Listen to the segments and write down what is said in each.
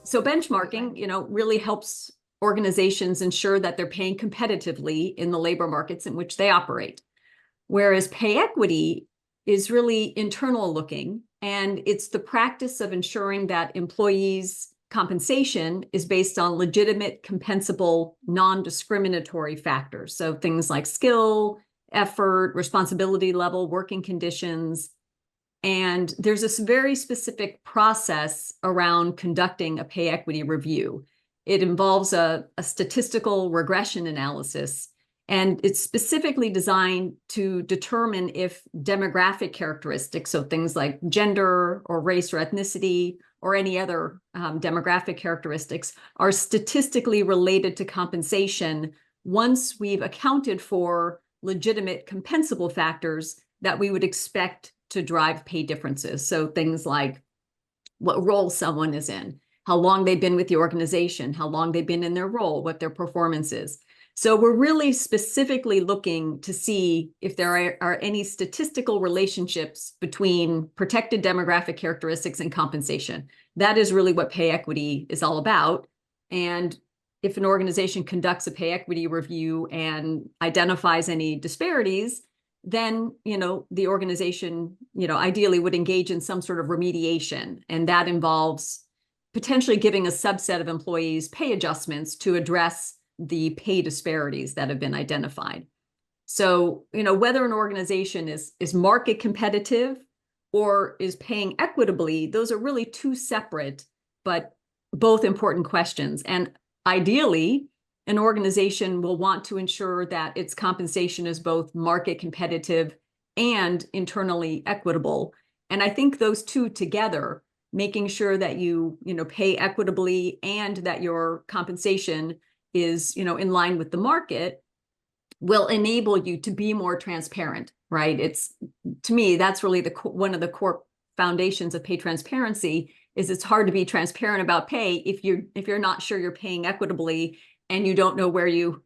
So benchmarking, really helps organizations ensure that they're paying competitively in the labor markets in which they operate. Whereas pay equity is really internal looking, and it's the practice of ensuring that employees' compensation is based on legitimate, compensable, non-discriminatory factors. So things like skill, effort, responsibility level, working conditions. And there's this very specific process around conducting a pay equity review. It involves a statistical regression analysis, and it's specifically designed to determine if demographic characteristics, so things like gender or race or ethnicity or any other demographic characteristics, are statistically related to compensation once we've accounted for legitimate compensable factors that we would expect to drive pay differences. So things like what role someone is in, how long they've been with the organization, how long they've been in their role, what their performance is. So we're really specifically looking to see if there are any statistical relationships between protected demographic characteristics and compensation. That is really what pay equity is all about. And if an organization conducts a pay equity review and identifies any disparities, then the organization ideally would engage in some sort of remediation, and that involves potentially giving a subset of employees pay adjustments to address the pay disparities that have been identified. So whether an organization is market competitive or is paying equitably, those are really two separate but both important questions. And ideally, an organization will want to ensure that its compensation is both market competitive and internally equitable. And I think those two together, making sure that you pay equitably and that your compensation is in line with the market, will enable you to be more transparent, right? To me, that's really one of the core foundations of pay transparency. Is it's hard to be transparent about pay if you're not sure you're paying equitably and you don't know where you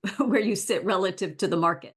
sit relative to the market.